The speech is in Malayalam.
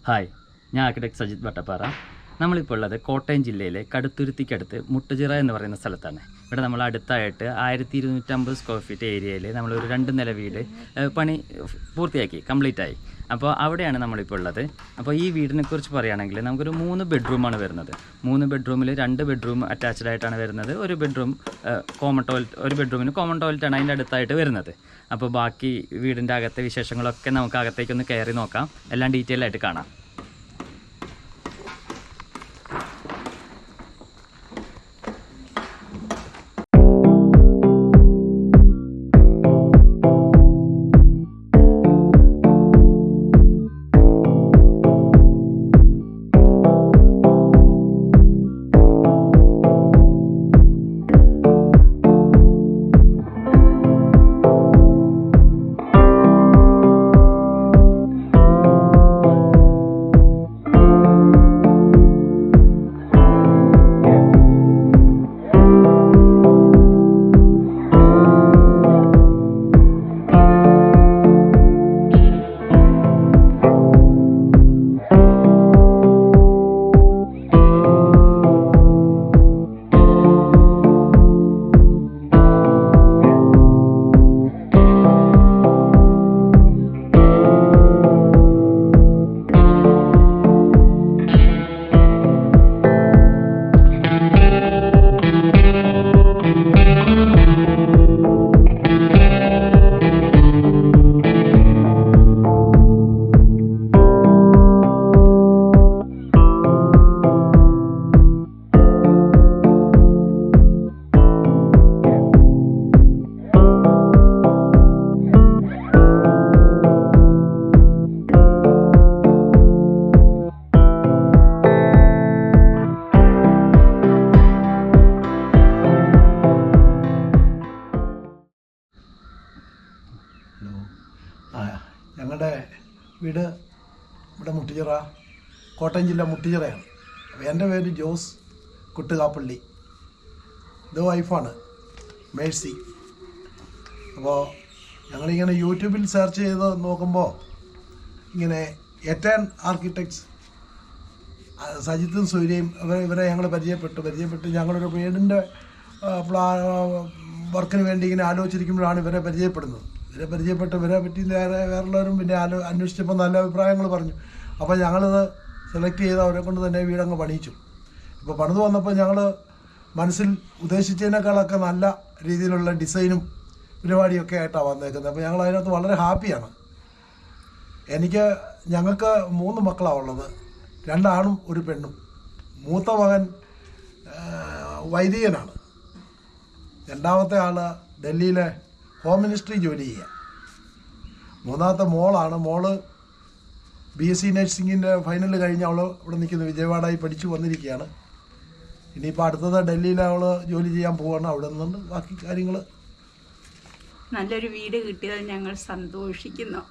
ഹായ്, ഞാൻ ആർക്കിടെക്ട് സജിത് വട്ടപ്പാറ. നമ്മളിപ്പോൾ ഉള്ളത് കോട്ടയം ജില്ലയിലെ കടുത്തുരുത്തിക്കടുത്ത് മുട്ടുചിറ എന്ന് പറയുന്ന സ്ഥലത്താണ്. ഇവിടെ നമ്മൾ അടുത്തായിട്ട് 1250 സ്ക്വയർ ഫീറ്റ് ഏരിയയിൽ നമ്മളൊരു 2 നില വീട് പണി പൂർത്തിയാക്കി, കംപ്ലീറ്റ് ആയി. അപ്പോൾ അവിടെയാണ് നമ്മളിപ്പോൾ ഉള്ളത്. അപ്പോൾ ഈ വീടിനെ കുറിച്ച് പറയുകയാണെങ്കിൽ നമുക്കൊരു 3 ബെഡ്റൂമാണ് വരുന്നത്. 3 ബെഡ്റൂമിൽ 2 ബെഡ്റൂം അറ്റാച്ച്ഡ് ആയിട്ടാണ് വരുന്നത്. ഒരു ബെഡ്റൂം കോമൺ ടോയ്ലറ്റ്, ഒരു ബെഡ്റൂമിന് കോമൺ ടോയ്ലറ്റാണ് അതിൻ്റെ അടുത്തായിട്ട് വരുന്നത്. അപ്പോൾ ബാക്കി വീടിൻ്റെ അകത്തെ വിശേഷങ്ങളൊക്കെ നമുക്ക് അകത്തേക്കൊന്ന് കയറി നോക്കാം, എല്ലാം ഡീറ്റെയിൽ ആയിട്ട് കാണാം. ഞങ്ങളുടെ വീട് ഇവിടെ മുട്ടിച്ചിറ, കോട്ടയം ജില്ല മുട്ടിച്ചിറയാണ്. എൻ്റെ പേര് ജോസ് കുട്ടുകാപ്പള്ളി, ഇത് വൈഫാണ് മേഴ്സി. അപ്പോൾ ഞങ്ങളിങ്ങനെ യൂട്യൂബിൽ സെർച്ച് ചെയ്ത് നോക്കുമ്പോൾ ഇങ്ങനെ എറ്റേൺ ആർക്കിടെക്ട്സ് സജിത്തും സൂര്യയും ഇവരെ ഞങ്ങൾ പരിചയപ്പെട്ട് ഞങ്ങളൊരു വീടിൻ്റെ വർക്കിന് വേണ്ടി ഇങ്ങനെ ആലോചിച്ചിരിക്കുമ്പോഴാണ് ഇവരെ പരിചയപ്പെടുന്നത്. ഇവരെ പറ്റി വേറുള്ളവരും പിന്നെ അന്വേഷിച്ചപ്പോൾ നല്ല അഭിപ്രായങ്ങൾ പറഞ്ഞു. അപ്പോൾ ഞങ്ങളിത് സെലക്ട് ചെയ്ത് അവരെ കൊണ്ട് തന്നെ വീടങ്ങ് പണിയിച്ചു. ഇപ്പോൾ പണിത് വന്നപ്പോൾ ഞങ്ങൾ മനസ്സിൽ ഉദ്ദേശിച്ചതിനേക്കാളൊക്കെ നല്ല രീതിയിലുള്ള ഡിസൈനും പരിപാടിയൊക്കെ ആയിട്ടാണ് വന്നേക്കുന്നത്. അപ്പോൾ ഞങ്ങൾ അതിനകത്ത് വളരെ ഹാപ്പിയാണ്. ഞങ്ങൾക്ക് 3 മക്കളാണ് ഉള്ളത്, 2 ആണും 1 പെണ്ണും. മൂത്ത മകൻ വൈദികനാണ്, രണ്ടാമത്തെ ആൾ ഡൽഹിയിലെ ഹോം മിനിസ്ട്രി ജോലി ചെയ്യുക. 3ാമത്തെ മോള് BSc നഴ്സിംഗിൻ്റെ ഫൈനൽ കഴിഞ്ഞ് അവൾ ഇവിടെ നിൽക്കുന്നു, വിജയവാഡയിൽ പഠിച്ചു വന്നിരിക്കുകയാണ്. ഇനിയിപ്പോൾ അടുത്തത് ഡൽഹിയിൽ അവൾ ജോലി ചെയ്യാൻ പോവുകയാണ്. അവിടെ നിന്നുണ്ട് ബാക്കി കാര്യങ്ങൾ. നല്ലൊരു വീട് കിട്ടിയതിൽ ഞങ്ങൾ സന്തോഷിക്കുന്നു.